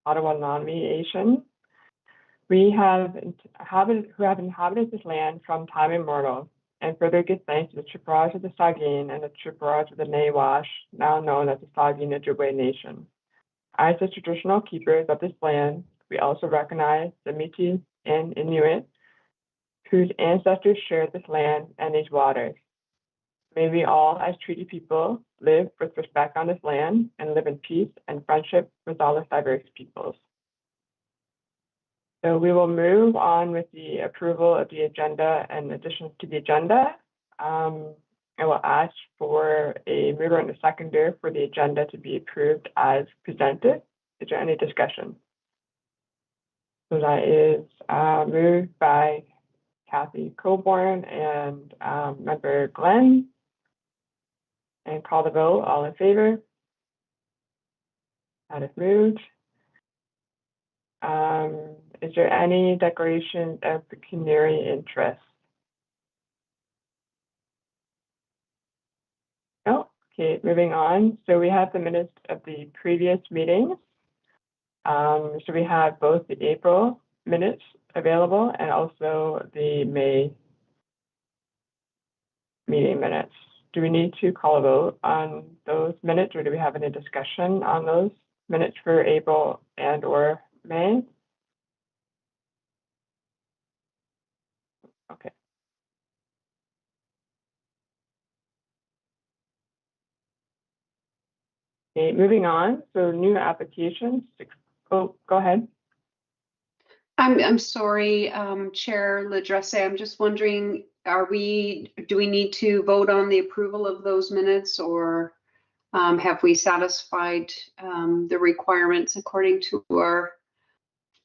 Ottawa non-mediation. We have who have inhabited this land from time immemorial, and further give thanks to the Chippewas of the Saugeen and the Chippewas of the Nawash, now known as the Saugeen Ojibwe Nation. As the traditional keepers of this land, we also recognize the Métis and Inuit, whose ancestors shared this land and these waters. May we all, as treaty people, live with respect on this land and live in peace and friendship with all the diverse peoples. So we will move on with the approval of the agenda and additions to the agenda. I will ask for a mover and a seconder for the agenda to be approved as presented. Is there any discussion? So that is moved by Kathy Coburn and Member Glenn. And call the vote, all in favor? That is moved. Is there any declaration of pecuniary interest? No? Okay, moving on. So we have the minutes of the previous meetings. So we have both the April minutes available and also the May meeting minutes. Do we need to call a vote on those minutes, or do we have any discussion on those minutes for April and or May? Okay. Okay, moving on. So new applications. Oh, go ahead. I'm sorry, Chair Ladresse. I'm just wondering, do we need to vote on the approval of those minutes, or have we satisfied the requirements according to our?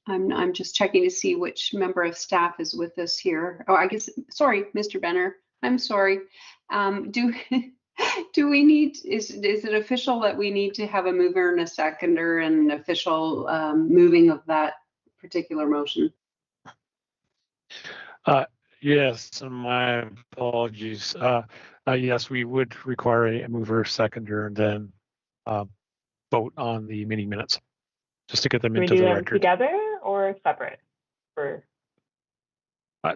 I'm just checking to see which member of staff is with us here. Oh, I guess, sorry, Mr. Benner. I'm sorry. Do we need, is it official that we need to have a mover and a seconder and official moving of that particular motion? Yes, my apologies. Yes, we would require a mover, seconder, and then vote on the meeting minutes, just to get them into the record. Together or separate?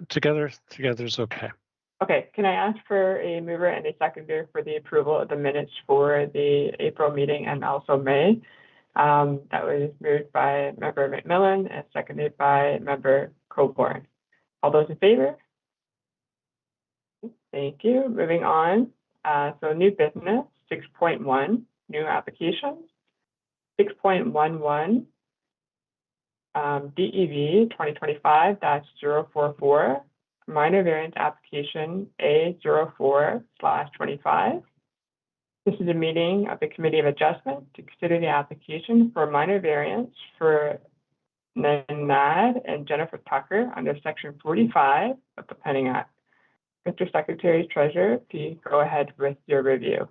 Together is okay. Okay, can I ask for a mover and a seconder for the approval of the minutes for the April meeting and also May? That was moved by Member McMillan and seconded by Member Coburn. All those in favor? Thank you. Moving on. So new business, 6.1, new applications. 6.11, DEV 2025-044, minor variance application A04/25. This is a meeting of the Committee of Adjustment to consider the application for minor variance for Nanad and Jennifer Tucker under Section 45 of the Planning Act. Mr. Secretary Treasurer, please go ahead with your review.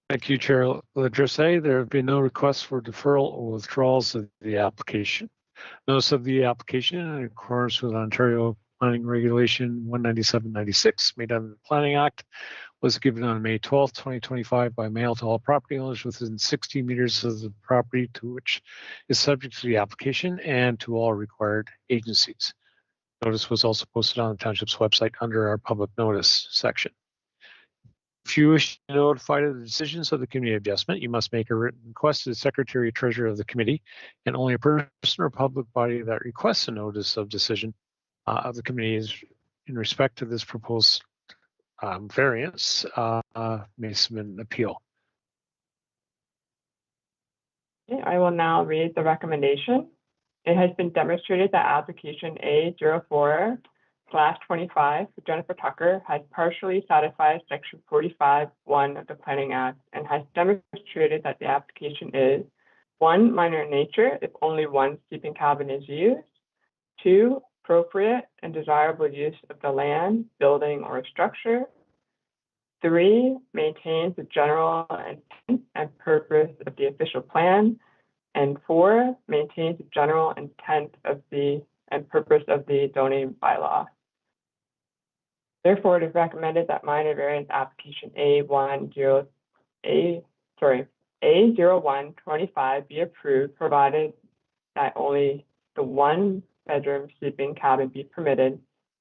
Thank you, Chair Ladresse. There have been no requests for deferral or withdrawals of the application. Notice of the application in accordance with Ontario Planning Regulation 197/96 made under the Planning Act was given on May 12, 2025 by mail to all property owners within 60 meters of the property to which is subject to the application and to all required agencies. Notice was also posted on the Township's website under our public notice section. If you wish to be notified of the decisions of the Committee of Adjustment, you must make a written request to the Secretary Treasurer of the Committee, and only a person or public body that requests a notice of decision of the Committee is in respect to this proposed variance may submit an appeal. Okay, I will now read the recommendation. It has been demonstrated that application A04/25 for Jennifer Tucker has partially satisfied Section 45(1) of the Planning Act and has demonstrated that the application is 1, minor in nature if only one sleeping cabin is used, 2, appropriate and desirable use of the land, building, or structure, 3, maintains the general intent and purpose of the official plan, and 4, maintains the general intent of the and purpose of the zoning bylaw. Therefore, it is recommended that minor variance application A0125 be approved, provided that only the one-bedroom sleeping cabin be permitted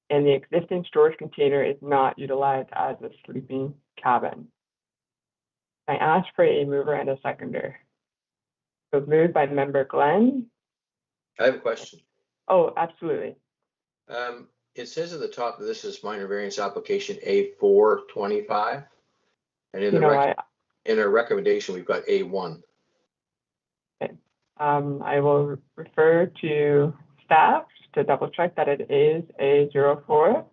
and the existing storage container is not utilized as a sleeping cabin. I ask for a mover and a seconder. So moved by member Glenn. I have a question. Oh, absolutely. It says at the top that this is minor variance application A425. And in in our recommendation, we've got A1. Okay. I will refer to staff to double check that it is A04.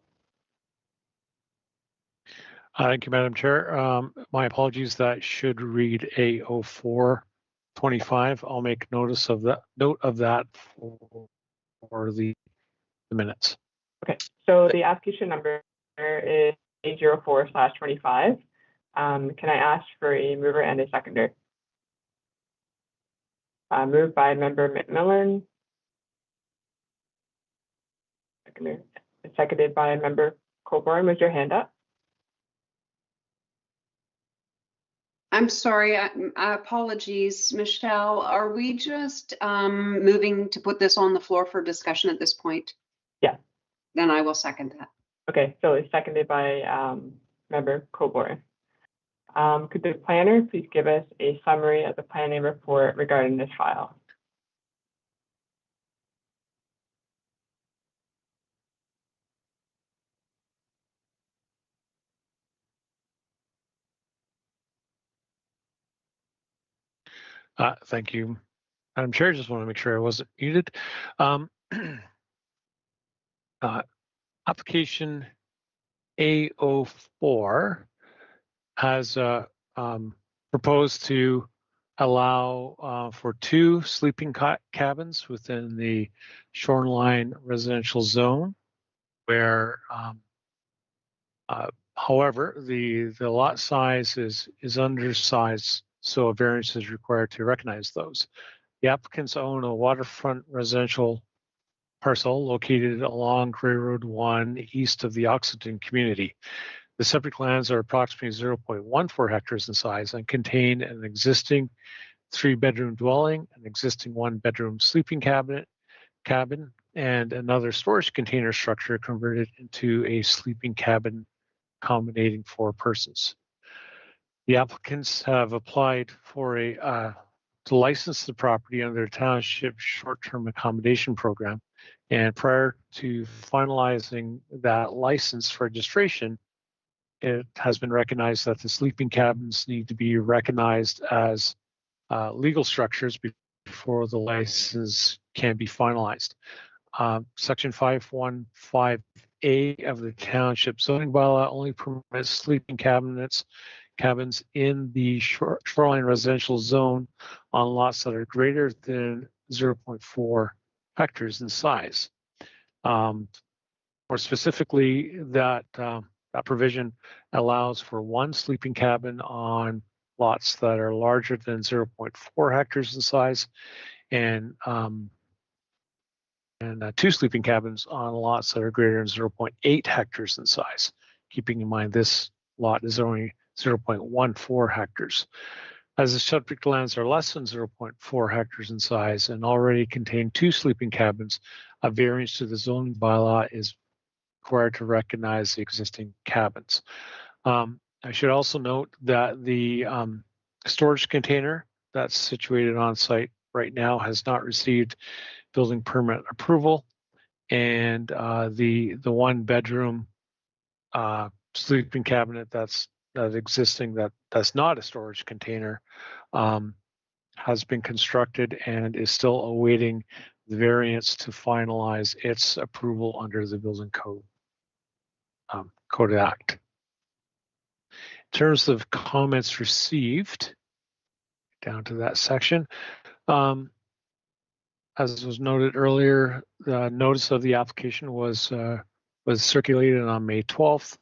Thank you, Madam Chair. My apologies, that should read A0425. I'll make note of that for the minutes. Okay, so the application number is A04/25. Can I ask for a mover and a seconder? Moved by member McMillan. Seconded by member Coburn. Was your hand up? I'm sorry, apologies, Michelle. Are we just moving to put this on the floor for discussion at this point? Yeah. Then I will second that. Okay, so it's seconded by member Coburn. Could the planner please give us a summary of the planning report regarding this file? Thank you, Madam Chair. Just want to make sure I wasn't muted. Application A04 has proposed to allow for 2 sleeping cabins within the Shoreline residential zone, where, however, the lot size is undersized, so a variance is required to recognize those. The applicants own a waterfront residential parcel located along Grey Road 1 east of the Oxenden community. The septic lands are approximately 0.14 hectares in size and contain an existing 3-bedroom dwelling, an existing 1-bedroom sleeping cabin, and another storage container structure converted into a sleeping cabin accommodating 4 persons. The applicants have applied for to license the property under the township short-term accommodation program. And prior to finalizing that license registration, it has been recognized that the sleeping cabins need to be recognized as legal structures before the license can be finalized. Section 515A of the township zoning bylaw only permits sleeping cabins in the shoreline residential zone on lots that are greater than 0.4 hectares in size. More specifically, that provision allows for 1 sleeping cabin on lots that are larger than 0.4 hectares in size, and 2 sleeping cabins on lots that are greater than 0.8 hectares in size. Keeping in mind this lot is only 0.14 hectares. As the subject lands are less than 0.4 hectares in size and already contain 2 sleeping cabins, a variance to the zoning bylaw is required to recognize the existing cabins. I should also note that the storage container that's situated on site right now has not received building permit approval, and the 1-bedroom sleeping cabinet that's existing, that's not a storage container, has been constructed and is still awaiting the variance to finalize its approval under the Building Code Act. In terms of comments received, down to that section, as was noted earlier, the notice of the application was circulated on May 12th.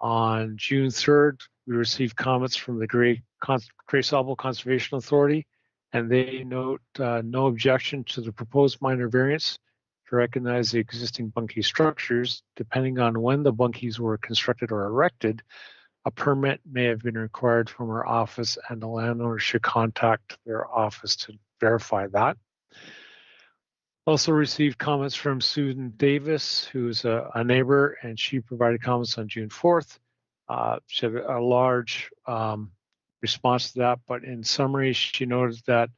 On June 3rd, we received comments from the Grey Sauble Conservation Authority, and they note no objection to the proposed minor variance to recognize the existing bunkie structures. Depending on when the bunkies were constructed or erected, a permit may have been required from our office, and the landowner should contact their office to verify that. Also received comments from Susan Davis, who's a neighbor, and she provided comments on June 4th. She had a large response to that, but in summary, she noted that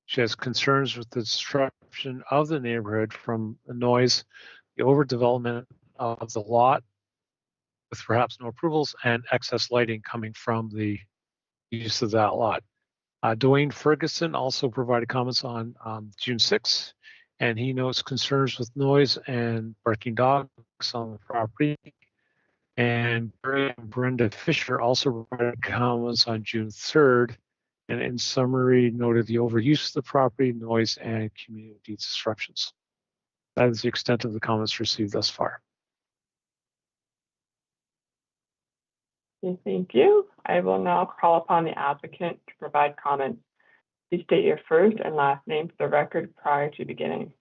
she has concerns with the disruption of the neighborhood from the noise, the overdevelopment of the lot, with perhaps no approvals, and excess lighting coming from the use of that lot. Dwayne Ferguson also provided comments on June 6th, and he notes concerns with noise and barking dogs on the property. And Barry and Brenda Fisher also provided comments on June 3rd, and in summary noted the overuse of the property, noise, and community disruptions. That is the extent of the comments received thus far. Okay, thank you. I will now call upon the applicant to provide comments. Please state your first and last name for the record prior to beginning.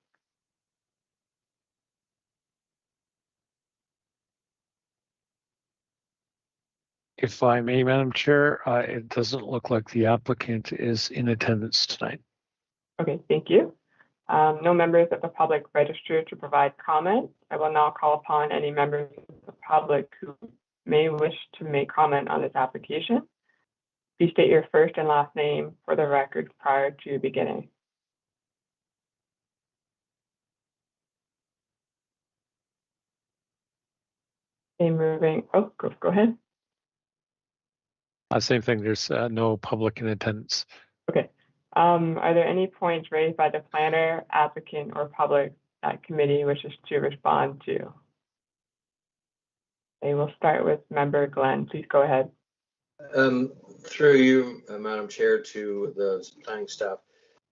If I may, Madam Chair, it doesn't look like the applicant is in attendance tonight. Okay, thank you. No members of the public registered to provide comments. I will now call upon any members of the public who may wish to make comment on this application. Please state your first and last name for the record prior to beginning. Okay, moving. Oh, go ahead. Same thing. There's no public in attendance. Okay. Are there any points raised by the planner, applicant, or public that committee wishes to respond to? Okay, we'll start with member Glenn. Please go ahead. Through you, Madam Chair, to the planning staff.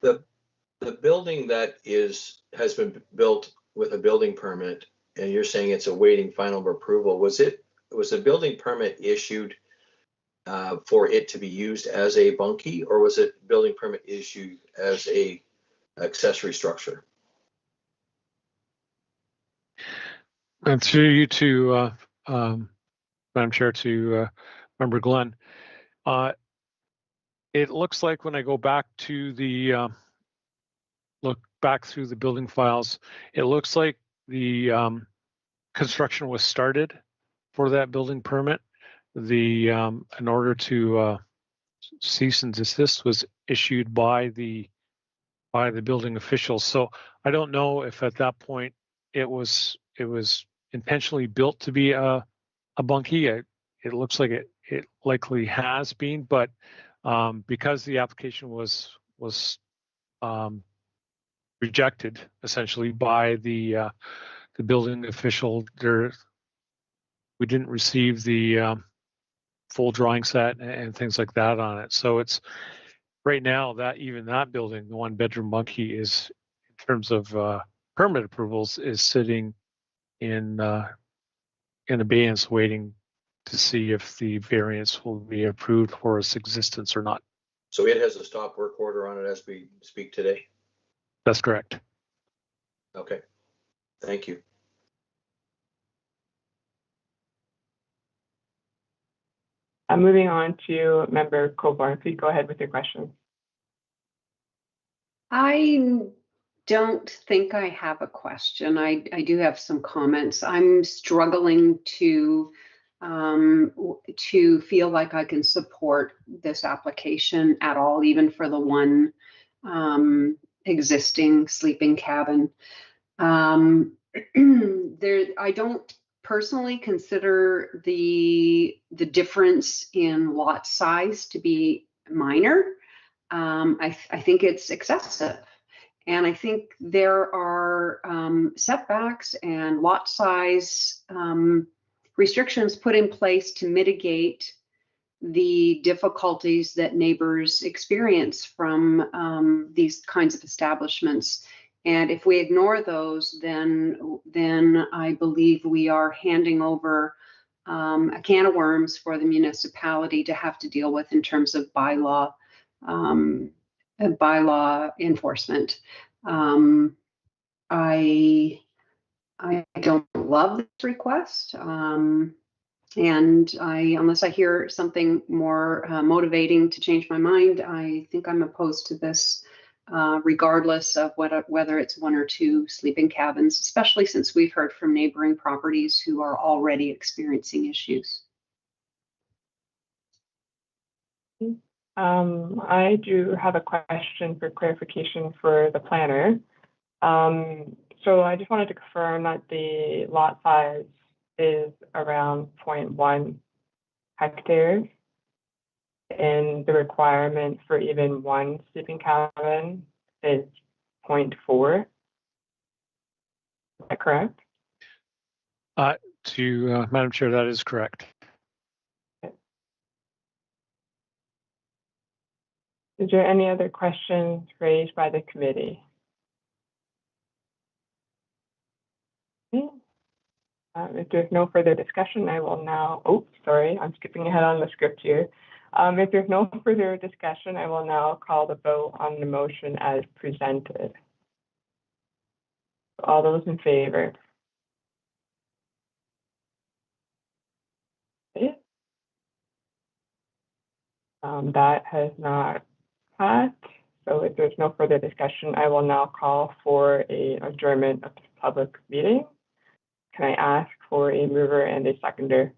The building that has been built with a building permit, and you're saying it's awaiting final approval. Was the building permit issued for it to be used as a bunkie, or was it building permit issued as a accessory structure? And through you to Madam Chair, to Member Glenn. It looks like when I go back to the look back through the building files, it looks like the construction was started for that building permit. The in order to cease and desist was issued by the building officials. So I don't know if at that point it was intentionally built to be a bunkie. It looks like it likely has been, but because the application was rejected essentially by the building official, we didn't receive the full drawing set and things like that on it. So it's right now that even that building, the 1-bedroom bunkie, is in terms of permit approvals is sitting in abeyance, waiting to see if the variance will be approved for its existence or not. So it has a stop work order on it as we speak today? That's correct. Okay, thank you. Moving on to Member Coburn. Please go ahead with your question. I don't think I have a question. I do have some comments. I'm struggling to feel like I can support this application at all, even for the one existing sleeping cabin. I don't personally consider the difference in lot size to be minor. I think it's excessive. And I think there are setbacks and lot size restrictions put in place to mitigate the difficulties that neighbors experience from these kinds of establishments. And if we ignore those, then I believe we are handing over a can of worms for the municipality to have to deal with in terms of bylaw enforcement. I don't love this request. And unless I hear something more motivating to change my mind, I think I'm opposed to this, regardless of whether it's 1 or 2 sleeping cabins, especially since we've heard from neighboring properties who are already experiencing issues. I do have a question for clarification for the planner. So I just wanted to confirm that the lot size is around 0.1 hectares, and the requirement for even 1 sleeping cabin is 0.4. Is that correct? Madam Chair, that is correct. Is there any other questions raised by the committee? Okay. If there's no further discussion, I will now, sorry, I'm skipping ahead on the script here. If there's no further discussion, I will now call the vote on the motion as presented. All those in favor? Okay. That has not passed. So if there's no further discussion, I will now call for an adjournment of the public meeting. Can I ask for a mover and a seconder?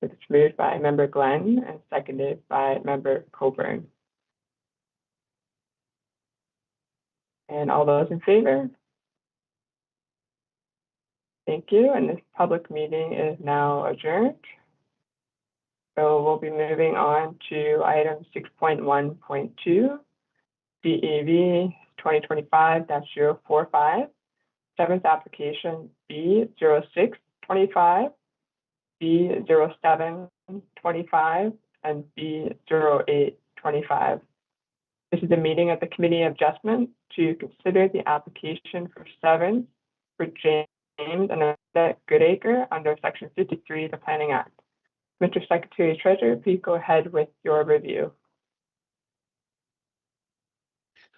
It's moved by Member Glenn and seconded by Member Coburn. And all those in favor? Thank you. And this public meeting is now adjourned. So we'll be moving on to item 6.1.2, DEV 2025-045, 7th application B0625, B0725, and B0825. This is a meeting of the Committee of Adjustment to consider the application for 7 for James and Annette Goodacre under Section 53 of the Planning Act. Mr. Secretary Treasurer, please go ahead with your review.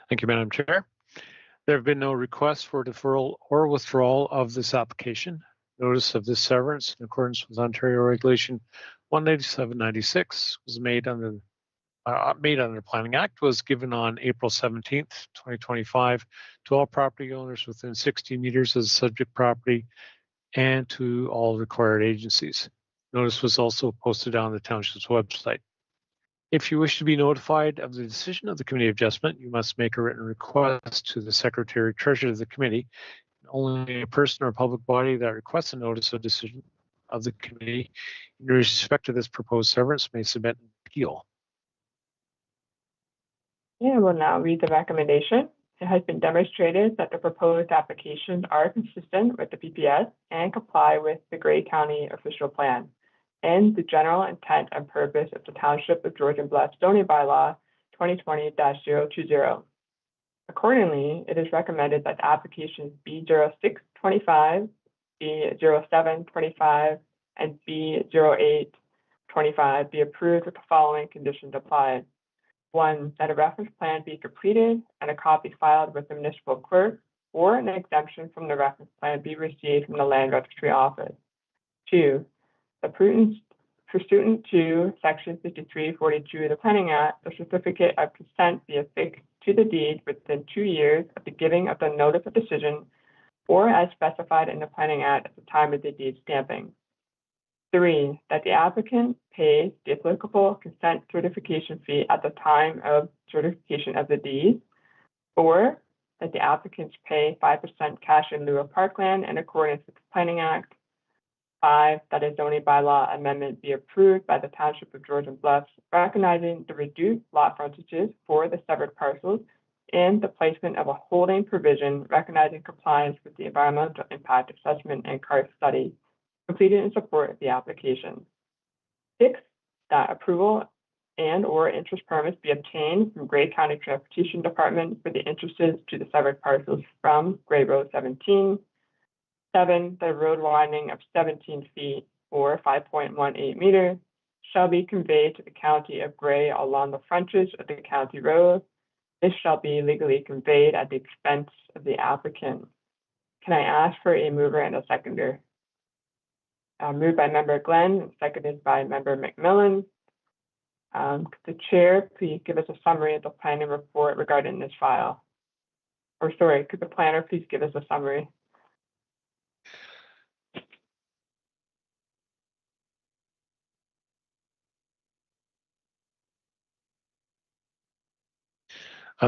Thank you, Madam Chair. There have been no requests for deferral or withdrawal of this application. Notice of this severance in accordance with Ontario Regulation 18796 was made under the Planning Act, was given on April 17th, 2025 to all property owners within 60 meters of the subject property and to all required agencies. Notice was also posted on the township's website. If you wish to be notified of the decision of the Committee of Adjustment, you must make a written request to the Secretary Treasurer of the Committee. Only a person or public body that requests a notice of decision of the Committee in respect to this proposed severance may submit an appeal. Yeah, we'll now read the recommendation. It has been demonstrated that the proposed applications are consistent with the PPS and comply with the Grey County Official Plan and the general intent and purpose of the Township of Georgian Bluff zoning bylaw 2020-020. Accordingly, it is recommended that applications B0625, B0725, and B0825 be approved with the following conditions applied. 1, that a reference plan be completed and a copy filed with the municipal clerk, or an exemption from the reference plan be received from the Land Registry Office. 2, pursuant to Section 5342 of the Planning Act, the certificate of consent be affixed to the deed within 2 years of the giving of the notice of decision, or as specified in the Planning Act at the time of the deed stamping. 3, that the applicant pays the applicable consent certification fee at the time of certification of the deed. 4, that the applicants pay 5% cash in lieu of parkland in accordance with the Planning Act. 5, that a zoning bylaw amendment be approved by the Township of Georgian Bluffs, recognizing the reduced lot frontages for the severed parcels and the placement of a holding provision recognizing compliance with the environmental impact assessment and CART study completed in support of the application. 6, that approval and or interest permits be obtained from Grey County Transportation Department for the entrances to the severed parcels from Grey Road 17. 7, the road widening of 17 feet or 5.18 meters shall be conveyed to the County of Grey along the frontage of the county road. This shall be legally conveyed at the expense of the applicant. Can I ask for a mover and a seconder? Moved by member Glenn, seconded by member McMillan. Could the chair please give us a summary of the planning report regarding this file? Or sorry, could the planner please give us a summary?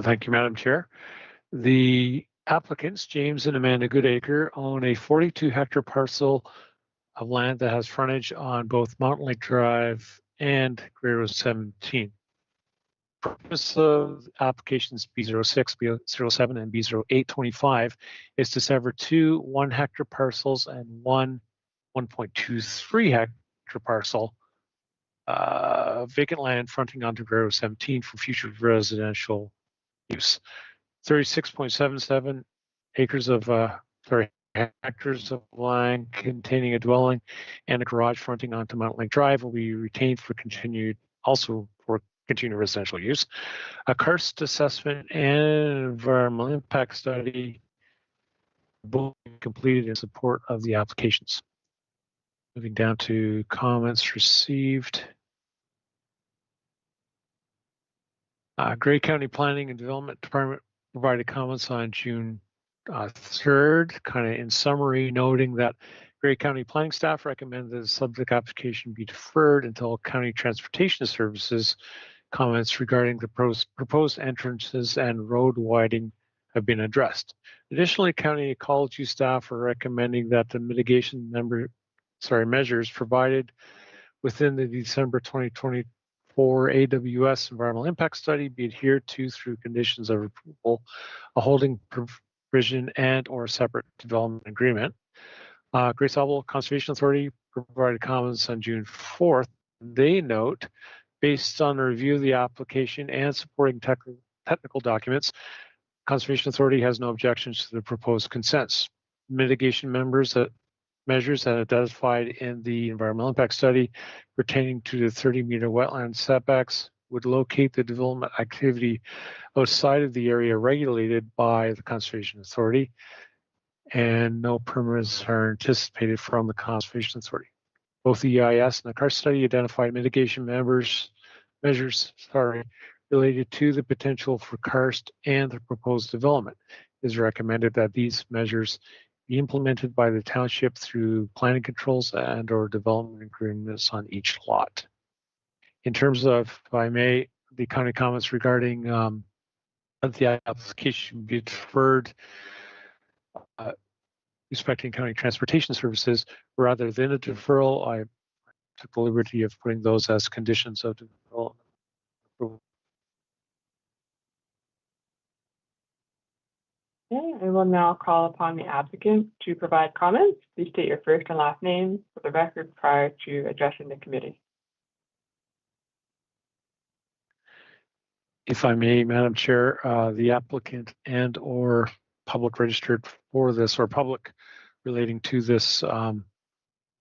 Thank you, Madam Chair. The applicants, James and Amanda Goodacre, own a 42-hectare parcel of land that has frontage on both Mountain Lake Drive and Grey Road 17. The purpose of applications B06, B07, and B0825 is to sever two 1-hectare parcels and one 1.23-hectare parcel vacant land fronting onto Grey Road 17 for future residential use. 36.77 acres of hectares of land containing a dwelling and a garage fronting onto Mountain Lake Drive will be retained for continued residential use. A karst assessment and environmental impact study both completed in support of the applications. Moving down to comments received. Grey County Planning and Development Department provided comments on June 3rd, kind of in summary, noting that Grey County Planning staff recommend that the subject application be deferred until County Transportation Services comments regarding the proposed entrances and road widening have been addressed. Additionally, County Ecology staff are recommending that the mitigation measures provided within the December 2024 AWS environmental impact study be adhered to through conditions of approval, a holding provision and or separate development agreement. Grace Harbor Conservation Authority provided comments on June 4th. They note, based on a review of the application and supporting technical documents, Conservation Authority has no objections to the proposed consents. Mitigation measures that identified in the environmental impact study pertaining to the 30-meter wetland setbacks would locate the development activity outside of the area regulated by the Conservation Authority, and no permits are anticipated from the Conservation Authority. Both the EIS and the karst study identified mitigation measures related to the potential for karst and the proposed development. It is recommended that these measures be implemented by the township through planning controls and or development agreements on each lot. In terms of, if I may, the county comments regarding the application be deferred respecting County Transportation Services, rather than a deferral, I took the liberty of putting those as conditions of development approval. Okay, I will now call upon the applicant to provide comments. Please state your first and last name for the record prior to addressing the committee. If I may, Madam Chair, the applicant and or public registered for this or public relating to this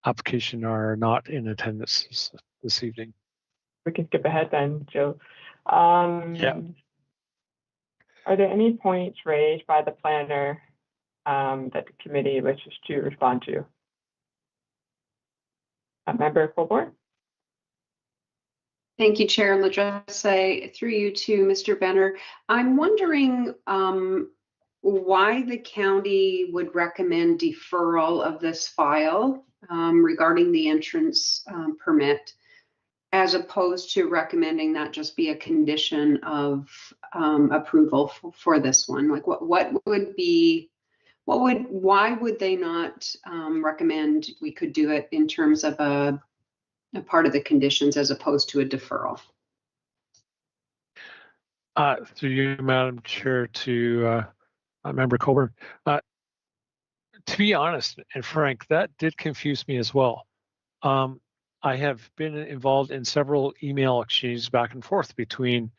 application are not in attendance this evening. We can skip ahead then, Joe. Yeah. Are there any points raised by the planner that the committee wishes to respond to? Member Colborne? Thank you, Chair Ladresse. Through you to Mr. Benner. I'm wondering why the county would recommend deferral of this file regarding the entrance permit, as opposed to recommending that just be a condition of approval for this one. Like why would they not recommend we could do it in terms of a part of the conditions as opposed to a deferral? Through you, Madam Chair, to Member Colborne. To be honest and frank, that did confuse me as well. I have been involved in several email exchanges back and forth between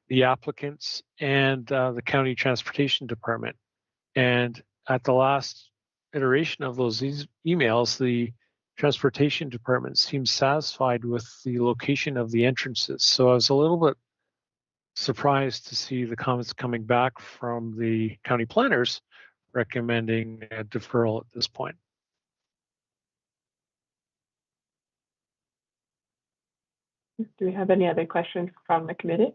the applicants and the County Transportation Department. And at the last iteration of those emails, the Transportation Department seemed satisfied with the location of the entrances. So I was a little bit surprised to see the comments coming back from the county planners recommending a deferral at this point. Do we have any other questions from the committee?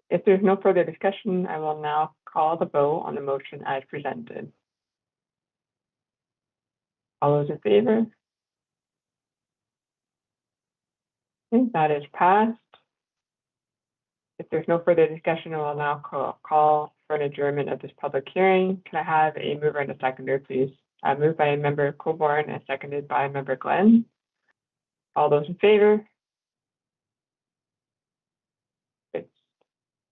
If there's no further discussion, I will now call the vote on the motion as presented. All those in favor? Okay, that is passed. If there's no further discussion, I will now call for an adjournment of this public hearing. Can I have a mover and a seconder, please? Moved by Member Coburn and seconded by Member Glenn. All those in favor? Good.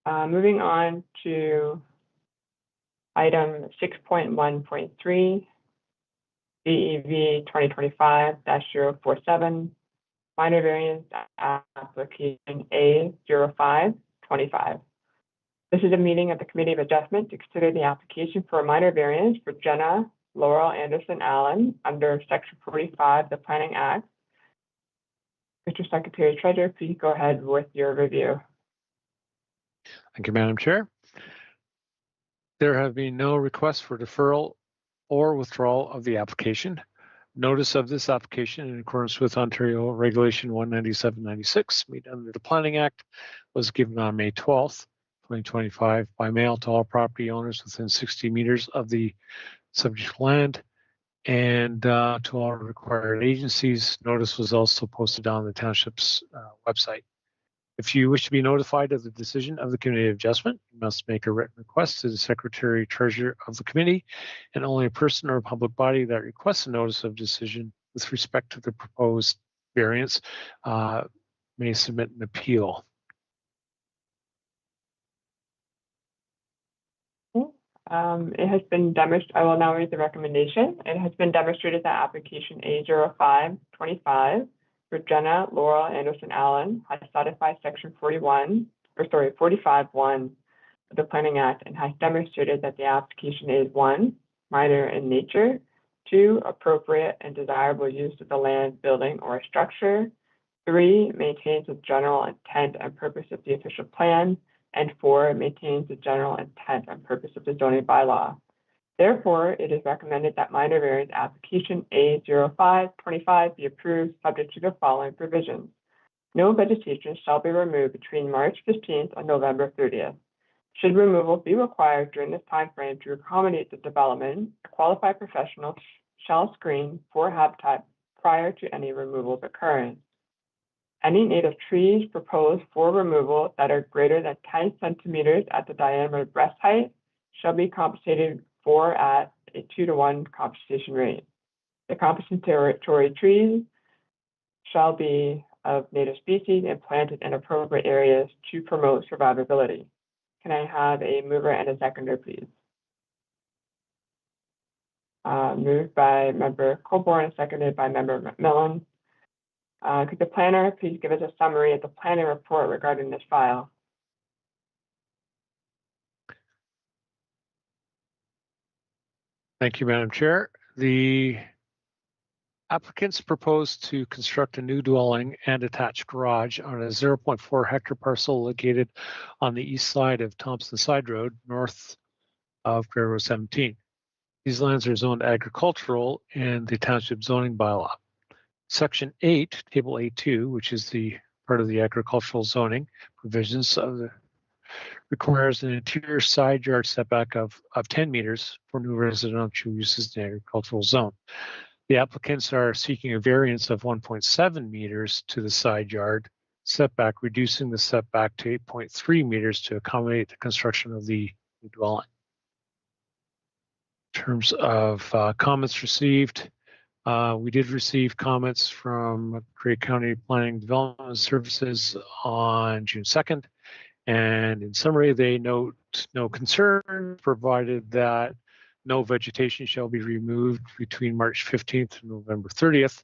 Moving on to item 6.1.3, DEV 2025-047, minor variance application A0525. This is a meeting of the Committee of Adjustment to consider the application for a minor variance for Jenna Laurel Anderson Allen under Section 45 of the Planning Act. Mr. Secretary Treasurer, please go ahead with your review. Thank you, Madam Chair. There have been no requests for deferral or withdrawal of the application. Notice of this application in accordance with Ontario Regulation 19796 made under the Planning Act was given on May 12th, 2025 by mail to all property owners within 60 meters of the subject land and to all required agencies. Notice was also posted on the township's website. If you wish to be notified of the decision of the Committee of Adjustment, you must make a written request to the Secretary Treasurer of the Committee, and only a person or a public body that requests a notice of decision with respect to the proposed variance may submit an appeal. It has been demonstrated, I will now read the recommendation. It has been demonstrated that application A0525 for Jenna Laurel Anderson Allen has satisfied Section 45(1) of the Planning Act and has demonstrated that the application is 1, minor in nature, 2, appropriate and desirable use of the land, building, or structure, 3, maintains the general intent and purpose of the official plan, and 4, maintains the general intent and purpose of the zoning bylaw. Therefore, it is recommended that minor variance application A0525 be approved subject to the following provisions. No vegetation shall be removed between March 15th and November 30th. Should removal be required during this time frame to accommodate the development, a qualified professional shall screen for habitat prior to any removals occurring. Any native trees proposed for removal that are greater than 10 centimeters at the diameter breast height shall be compensated for at a 2-to-1 compensation rate. The compensatory trees shall be of native species and planted in appropriate areas to promote survivability. Can I have a mover and a seconder, please? Moved by Member Coburn and seconded by Member McMillan. Could the planner please give us a summary of the planning report regarding this file? Thank you, Madam Chair. The applicants propose to construct a new dwelling and attached garage on a 0.4 hectare parcel located on the east side of Thompson Side Road, north of Railroad 17. These lands are zoned agricultural in the township zoning bylaw. Section 8, Table A2, which is the part of the agricultural zoning provisions of the requires an interior side yard setback of 10 meters for new residential uses in the agricultural zone. The applicants are seeking a variance of 1.7 meters to the side yard setback, reducing the setback to 8.3 meters to accommodate the construction of the new dwelling. In terms of comments received, we did receive comments from Craig County Planning Development Services on June 2nd. And in summary, they note no concern, provided that no vegetation shall be removed between March 15th and November 30th.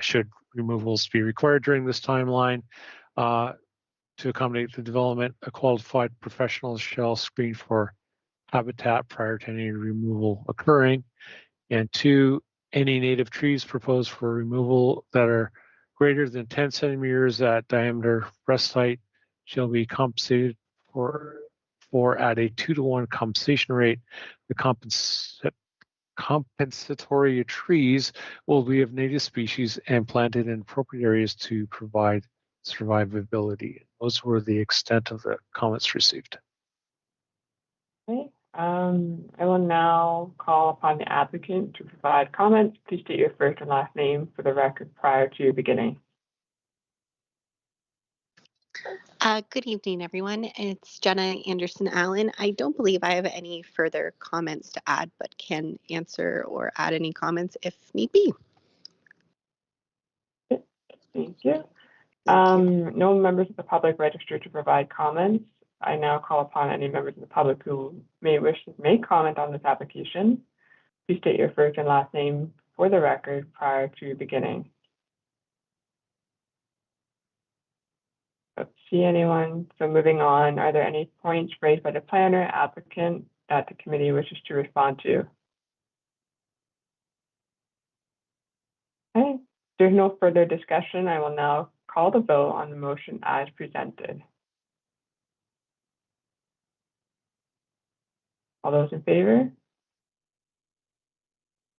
Should removals be required during this timeline to accommodate the development, a qualified professional shall screen for habitat prior to any removal occurring. And 2, any native trees proposed for removal that are greater than 10 centimeters at diameter breast height shall be compensated for at a 2-to-1 compensation rate. The compensatory trees will be of native species and planted in appropriate areas to provide survivability. Those were the extent of the comments received. Okay. I will now call upon the applicant to provide comments. Please state your first and last name for the record prior to beginning. Good evening, everyone. It's Jenna Anderson Allen. I don't believe I have any further comments to add, but can answer or add any comments if need be. Thank you. No members of the public registered to provide comments. I now call upon any members of the public who may wish to make comment on this application. Please state your first and last name for the record prior to beginning. Don't see anyone. So moving on, are there any points raised by the planner applicant that the committee wishes to respond to? Okay, there's no further discussion. I will now call the vote on the motion as presented. All those in favor?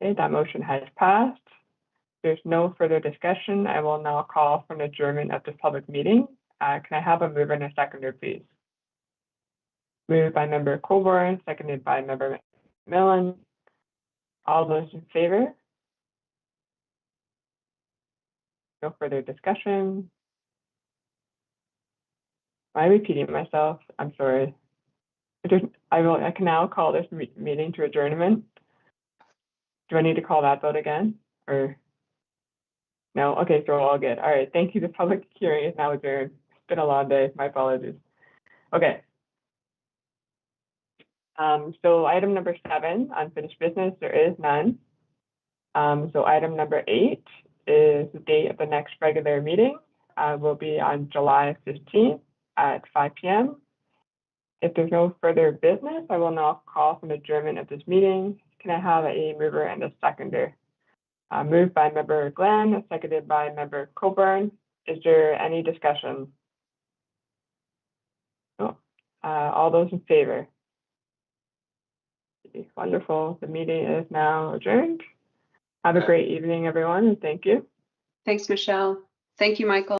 Okay, that motion has passed. There's no further discussion. I will now call for an adjournment of this public meeting. Can I have a mover and a seconder, please? Moved by member Coburn, seconded by member Millen. All those in favor? No further discussion. Am I repeating myself? I'm sorry. I can now call this meeting to adjournment. Do I need to call that vote again, or no? Okay, so all good. All right, thank you. The public hearing is now adjourned. It's been a long day. My apologies. Okay. So item number 7, unfinished business, there is none. So item number 8 is the date of the next regular meeting. Will be on July 15th at 5 p.m. If there's no further business, I will now call for an adjournment of this meeting. Can I have a mover and a seconder? Moved by member Glenn, seconded by member Coburn. Is there any discussion? No. All those in favor? Wonderful. The meeting is now adjourned. Have a great evening, everyone, and thank you. Thanks, Michelle. Thank you, Michael.